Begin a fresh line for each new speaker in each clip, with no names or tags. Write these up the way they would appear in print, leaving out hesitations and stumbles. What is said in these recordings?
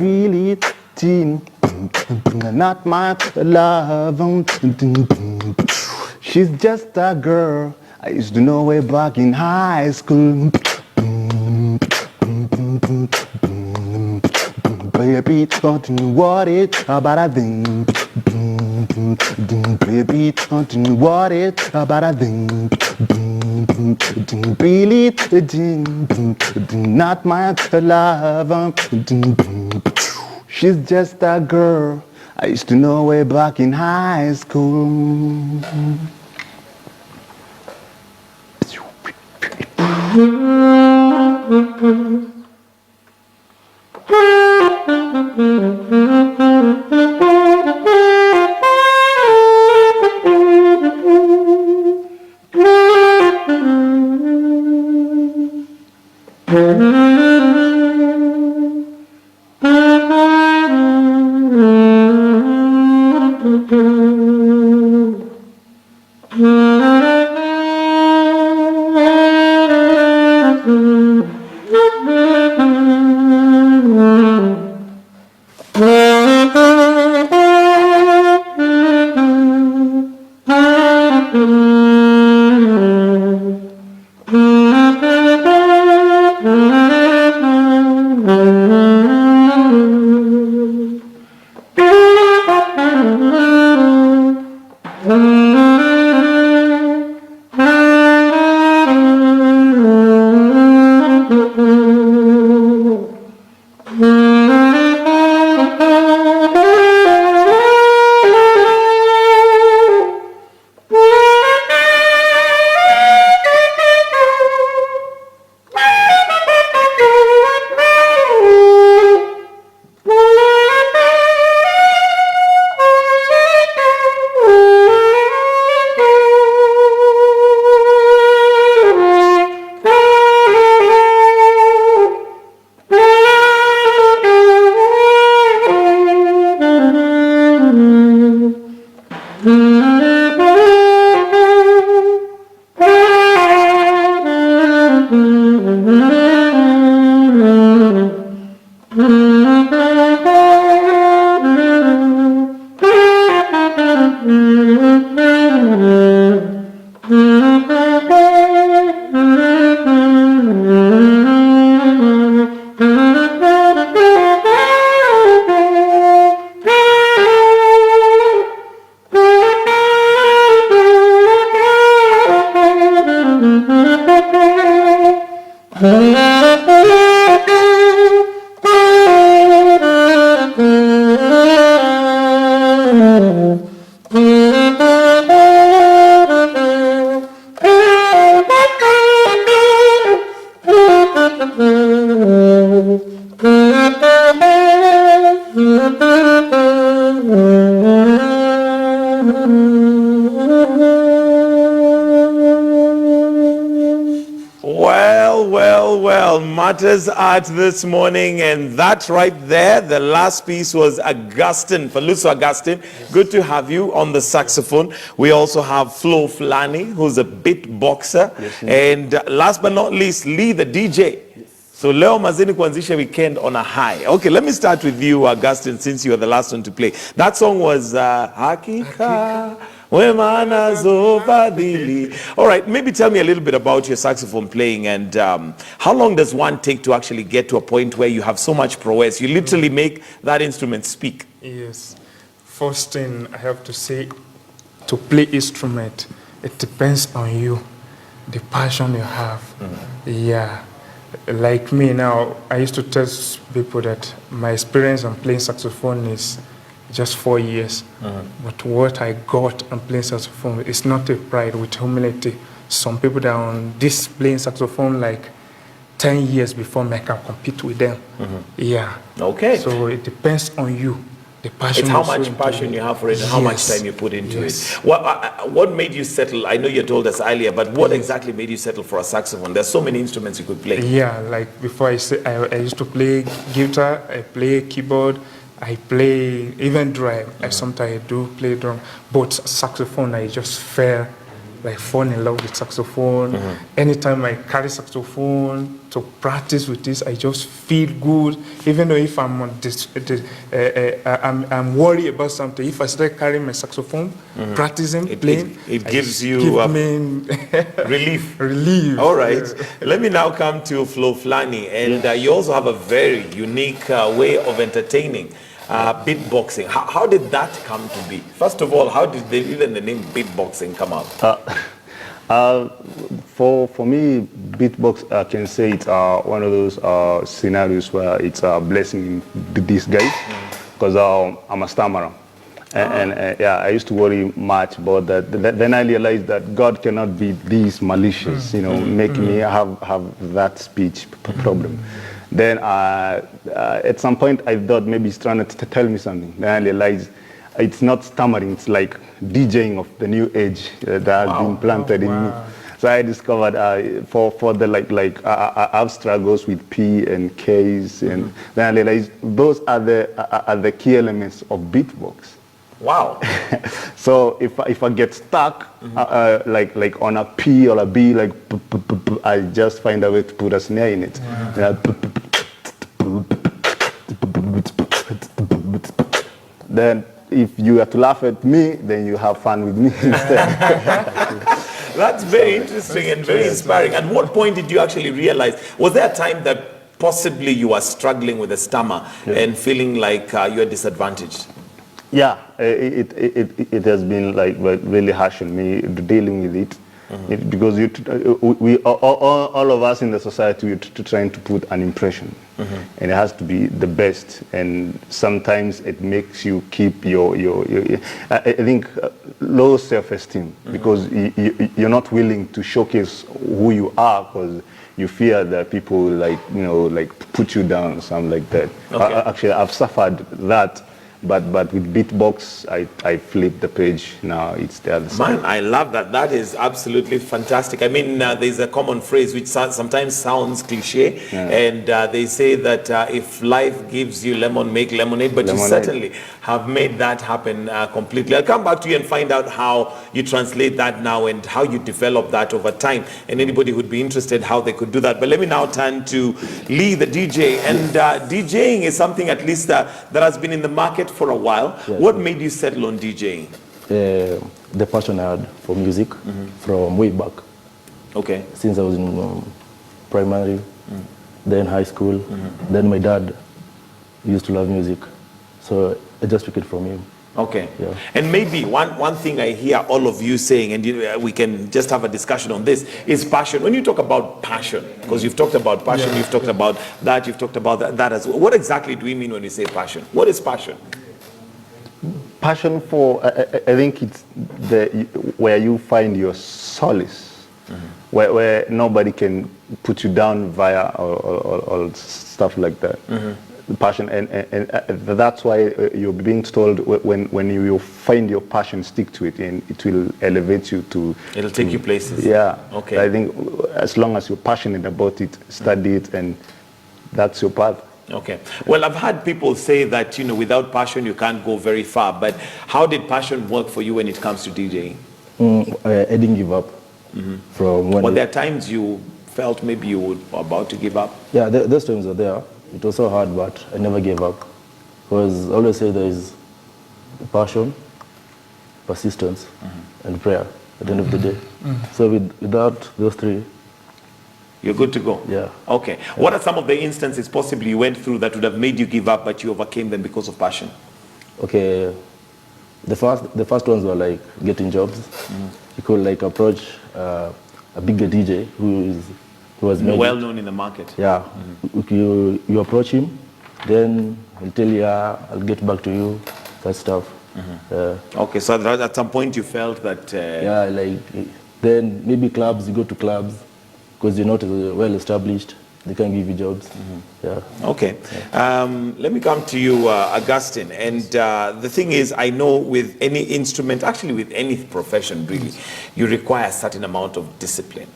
Really, not my love. She's just a girl I used to know way back in high school. Baby, don't you know what it's about a thing. Baby, don't you know what it's about a thing. Really, not my love. She's just a girl I used to know way back in high school.
Matters Art this morning, and that right there, the last piece was Augustine, Faluso Augustine. Yes. Good to have you on the saxophone. We also have Flo Flani, who's a beatboxer, yes, and last but not least, Lee the DJ. Yes. So leo mazini kuanzisha weekend on a high. Okay, let me start with you, Augustine, since you were the last one to play. That song was Hakika. All right, maybe tell me a little bit about your saxophone playing, and how long does one take to actually get to a point where you have so much prowess? You literally make that instrument speak.
Yes. First thing I have to say, to play instrument, it depends on you, the passion you have. Yeah. like me now, I used to tell people that my experience on playing saxophone is just 4 years. But what I got on playing saxophone is not a pride, with humility. Some people that are on this playing saxophone like 10 years before me, I can compete with them. Yeah.
Okay.
So it depends on you. The passion.
It's how
you
much
show
passion
into
you
it.
have for it and how much
Yes.
time you put into
Yes.
it. What made you settle? I know you told us earlier, but what exactly made you settle for a saxophone? There's so many instruments you could play.
Yeah, like before I used to play guitar, I play keyboard, I play even drum. I sometimes do play drum, but saxophone I just fall in love with saxophone. Anytime I carry saxophone to practice with this, I just feel good. Even though if I'm on I'm worried about something. If I start carrying my saxophone, practicing, playing,
it gives you relief.
Relief.
All right. Let me now come to Flo Flani, and you also have a very unique way of entertaining. Beatboxing. How did that come to be? First of all, how did even the name beatboxing come out?
For me, beatbox, I can say it's one of those scenarios where it's a blessing in disguise, because I'm a stammerer. And yeah, I used to worry much about that. Then I realized that God cannot be this malicious, make me have that speech problem. Then at some point I thought maybe he's trying to tell me something. Then I realized it's not stammering, it's like DJing of the new age that has been planted in me. So I discovered for the I have struggles with P and K's, and then I realized those are the key elements of beatbox.
Wow.
So if I get stuck like on a P or a B, I just find a way to put a snare in it. Then if you have to laugh at me, then you have fun with me instead.
That's very interesting and very inspiring. At what point did you actually realize, was there a time that possibly you were struggling with a stammer and feeling like you're disadvantaged?
Yeah, it has been like really harsh on me dealing with it. Because we all of us in the society, we're trying to put an impression, and it has to be the best. And sometimes it makes you keep your I think low self-esteem, because you're not willing to showcase who you are, because you fear that people will put you down, something like that.
Okay.
Actually, I've suffered that. But with beatbox, I flipped the page. Now it's the other side.
Man, I love that. That is absolutely fantastic. I mean, there's a common phrase which sometimes sounds cliche, and they say that if life gives you lemon, make lemonade, but you certainly have made that happen completely. I'll come back to you and find out how you translate that now and how you develop that over time, and anybody who'd be interested how they could do that. But let me now turn to Lee, the DJ, and DJing is something at least that has been in the market for a while.
Yeah.
What made you settle on DJing?
The passion I had for music from way back.
Okay.
Since I was in primary, then high school, then my dad used to love music. So I just took it from him.
Okay.
Yeah.
And maybe one thing I hear all of you saying, and we can just have a discussion on this, is passion. When you talk about passion, because you've talked about passion, you've talked about that, you've talked about that as well. What exactly do we mean when we say passion? What is passion?
Passion for, I think it's where you find your solace, where nobody can put you down via or stuff like that. Passion, and that's why you're being told when you find your passion, stick to it, and it will elevate you to.
It'll take you places.
Yeah.
Okay.
I think as long as you're passionate about it, study it, and that's your path.
Okay. Well, I've had people say that without passion you can't go very far. But how did passion work for you when it comes to DJing?
I didn't give up from when.
Were there times you felt maybe you were about to give up?
Yeah, those times were there. It was so hard, but I never gave up. Because I always say there is passion, persistence, and prayer at the end of the day. So without those three,
you're good to go?
Yeah.
Okay. What are some of the instances possibly you went through that would have made you give up, but you overcame them because of passion?
Okay, the first ones were like getting jobs. You could approach a bigger DJ who is He was made
well
it.
known in the market.
Yeah. You approach him, then he'll tell you, I'll get back to you, that stuff.
Okay, so at some point you felt that...
Yeah, like, then maybe clubs, you go to clubs, because you're not well established, they can give you jobs. Yeah.
Okay. Let me come to you, Augustine. And the thing is, I know with any instrument, actually with any profession really, you require a certain amount of discipline.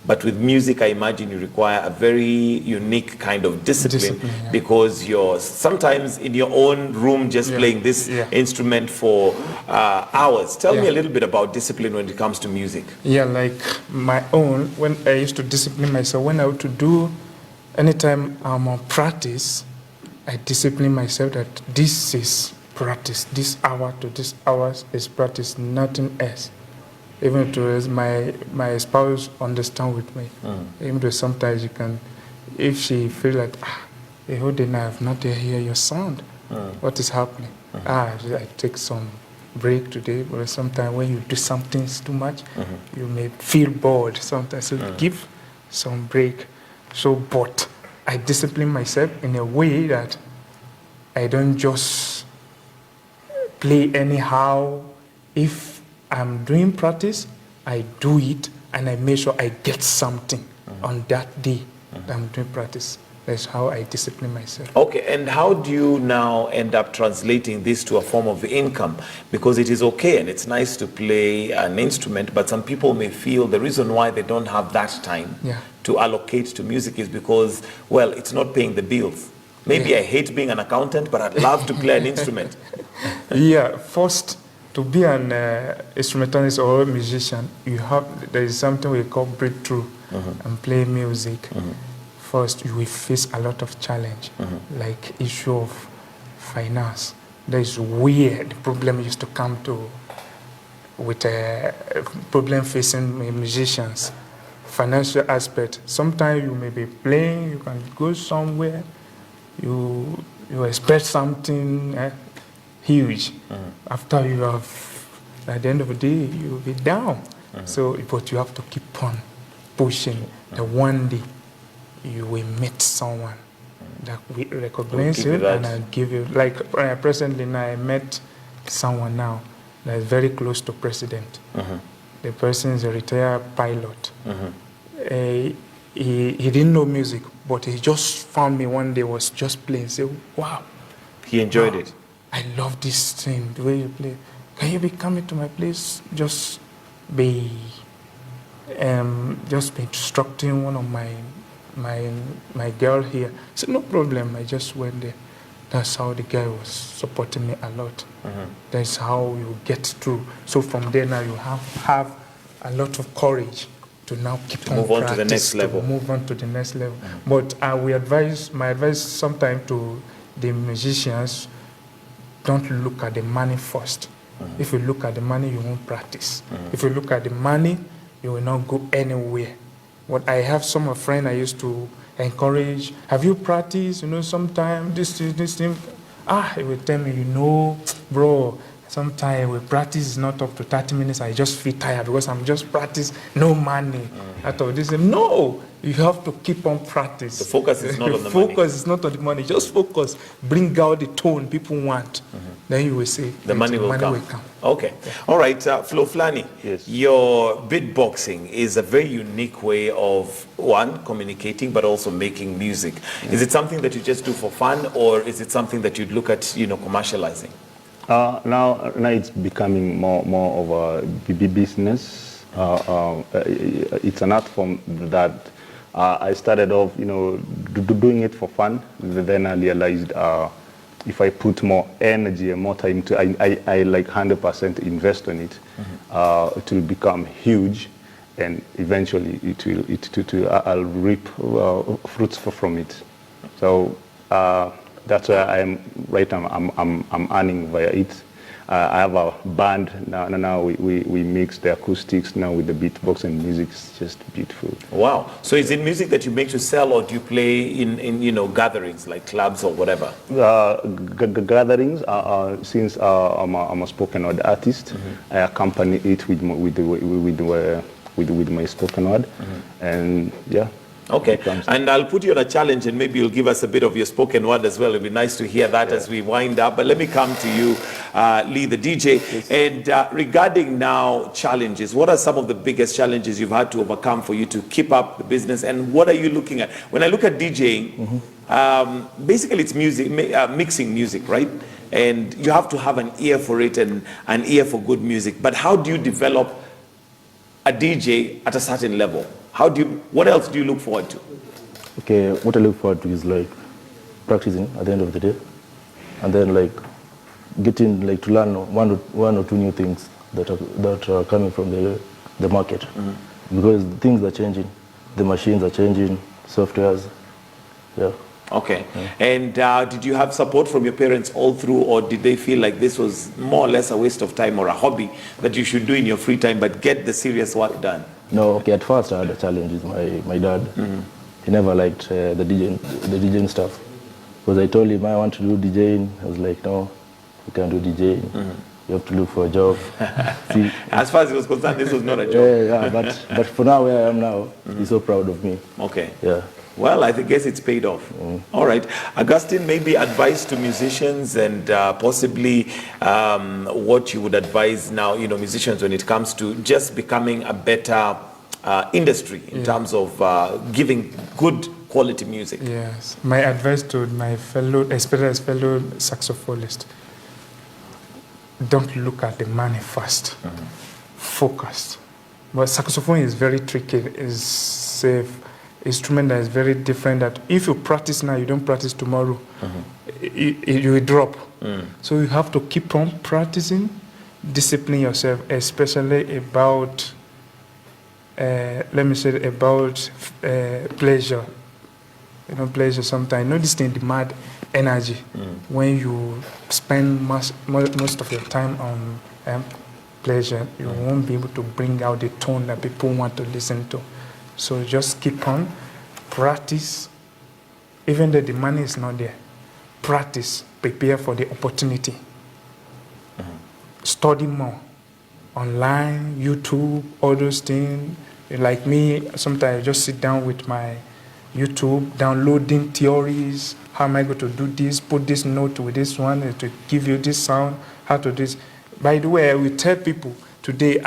But with music, I imagine you require a very unique kind of discipline,
yeah.
because you're sometimes in your own room just playing this instrument for hours. Tell me a little bit about discipline when it comes to music.
Yeah, like my own, when I used to discipline myself, when I would to do, anytime I'm on practice, I discipline myself that this is practice. This hour to this hour is practice, nothing else. Even to my spouse understand with me. Even though sometimes you can, if she feel like, the whole day now I've not hear your sound. What is happening? I take some break today, but sometimes when you do something too much, you may feel bored sometimes. So give some break. So, but I discipline myself in a way that I don't just play anyhow. If I'm doing practice, I do it and I make sure I get something on that day that I'm doing practice. That's how I discipline myself.
Okay, and how do you now end up translating this to a form of income? Because it is okay and it's nice to play an instrument, but some people may feel the reason why they don't have that time to allocate to music is because, well, it's not paying the bills. Maybe I hate being an accountant, but I'd love to play an instrument.
Yeah, first, to be an instrumentalist or musician, there is something we call breakthrough and play music. First, you will face a lot of challenge, like issue of finance. That is where the problem used to come to with a problem facing musicians. Financial aspect. Sometimes you may be playing, you can go somewhere, you expect something huge. After you have, at the end of the day, you will be down. So, but you have to keep on pushing. The one day you will meet someone that will recognize you and I'll give you, like presently now I met someone now that is very close to president. The person is a retired pilot. He didn't know music, but he just found me one day, was just playing. Say, wow.
He enjoyed it.
I love this thing, the way you play. Can you be coming to my place? Just be instructing one of my girl here. I said, no problem. I just went there. That's how the guy was supporting me a lot. That's how you get through. So from there now you have a lot of courage to now keep on
move on to the next level.
Move on to the next level. But my advice sometimes to the musicians, don't look at the money first. If you look at the money, you won't practice. If you look at the money, you will not go anywhere. What I have some friends I used to encourage, have you practiced? Sometimes this thing. He will tell me, bro, sometimes we practice is not up to 30 minutes. I just feel tired because I'm just practice, no money. I thought this. No, you have to keep on practice.
The focus is not on the money.
Focus is not on the money. Just focus. Bring out the tone people want. Then you will see
the money will come. Okay. All right, Flo Flani, your beatboxing is a very unique way of, one, communicating, but also making music. Is it something that you just do for fun, or is it something that you'd look at, commercializing?
Now it's becoming more of a business. It's an art form that I started off, doing it for fun. Then I realized if I put more energy and more time to, I like 100% invest on it, it will become huge, and eventually I'll reap fruits from it. So that's why right now I'm earning via it. I have a band now. We mix the acoustics now with the beatbox and music. It's just beautiful.
Wow! So is it music that you make to sell, or do you play in gatherings like clubs or whatever?
Gatherings. Since I'm a spoken word artist, I accompany it with my spoken word, and yeah.
Okay, and I'll put you on a challenge, and maybe you'll give us a bit of your spoken word as well. It'll be nice to hear that as we wind up. But let me come to you, Lee, the DJ. Yes. And regarding now challenges, what are some of the biggest challenges you've had to overcome for you to keep up the business? And what are you looking at? When I look at DJing, basically it's music, mixing music, right? And you have to have an ear for it and an ear for good music. But how do you develop a DJ at a certain level? What else do you look forward to?
Okay, what I look forward to is like practicing at the end of the day, and then like getting like to learn one or two new things that are coming from the market, because things are changing, the machines are changing, softwares, yeah.
Okay, and did you have support from your parents all through, or did they feel like this was more or less a waste of time or a hobby that you should do in your free time but get the serious work done?
No, okay, at first I had a challenge with my dad. He never liked the DJing stuff, because I told him I want to do DJing. I was like, no, you can't do DJing. You have to look for a job. See,
as far as he was concerned, this was not a job.
Yeah, but for now, where I am now, he's so proud of me.
Okay.
Yeah.
Well, I guess it's paid off. All right. Augustine, maybe advice to musicians and possibly what you would advise now, musicians when it comes to just becoming a better industry in terms of giving good quality music.
Yes. My advice to my fellow saxophonist, don't look at the money first. Focus. But saxophone is very tricky. It's instrument that is very different, that if you practice now, you don't practice tomorrow, you will drop. So you have to keep on practicing, discipline yourself, especially about, pleasure. Pleasure sometimes. This thing demand energy. When you spend most of your time on pleasure, you won't be able to bring out the tone that people want to listen to. So just keep on, practice, even though the money is not there. Practice, prepare for the opportunity. Study more. Online, YouTube, all those things. Like me, sometimes I just sit down with my YouTube, downloading theories. How am I going to do this? Put this note with this one to give you this sound. How to do this. By the way, I will tell people today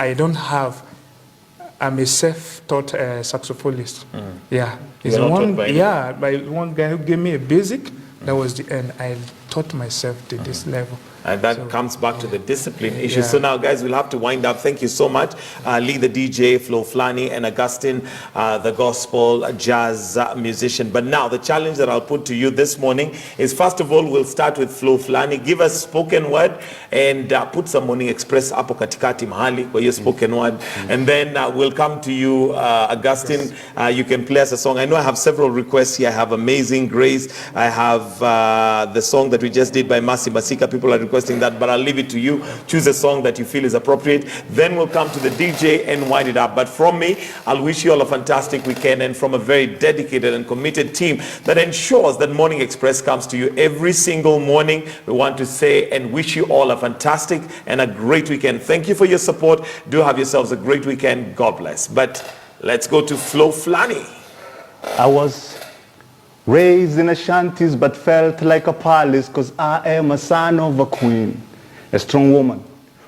I'm a self-taught saxophonist. Yeah, it's by one guy who gave me a basic. That was the end. I taught myself to this level.
And that comes back to the discipline issue. So now, guys, we'll have to wind up. Thank you so much. Lee, the DJ, Flo Flani, and Augustine, the gospel jazz musician. But now, the challenge that I'll put to you this morning is, first of all, we'll start with Flo Flani. Give us spoken word and put some Morning Express hapo katikati mahali kwa hiyo spoken word. And then we'll come to you, Augustine. You can play us a song. I know I have several requests here. I have Amazing Grace. I have the song that we just did by Masi Masika. People are requesting that, but I'll leave it to you. Choose a song that you feel is appropriate. Then we'll come to the DJ and wind it up. But from me, I'll wish you all a fantastic weekend, and from a very dedicated and committed team that ensures that Morning Express comes to you every single morning, we want to say and wish you all a fantastic and a great weekend. Thank you for your support. Do have yourselves a great weekend. God bless. But let's go to Flo Flani.
I was raised in a shanties but felt like a palace, because I am a son of a queen, a strong woman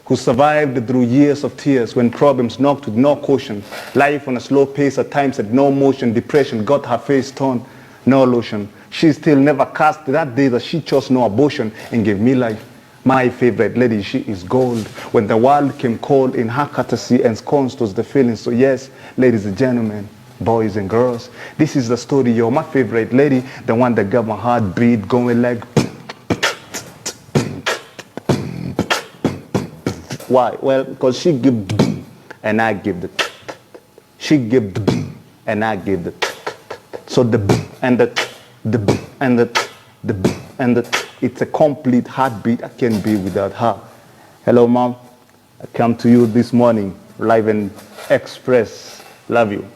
who survived through years of tears when problems knocked with no caution, life on a slow pace at times had no motion, depression got her face torn, no lotion. She still never cast that day that she chose no abortion and gave me life. My favorite lady, she is gold. When the world came cold, in her courtesy and scorns was the feeling. So yes, ladies and gentlemen, boys and girls, this is the story. You're my favorite lady, the one that got my heartbeat going like. Why? Well, because she give and I give the. She give and I give the. So the and the and the and the. It's a complete heartbeat. I can't be without her. Hello, Mom. I come to you this morning, live and express. Love you.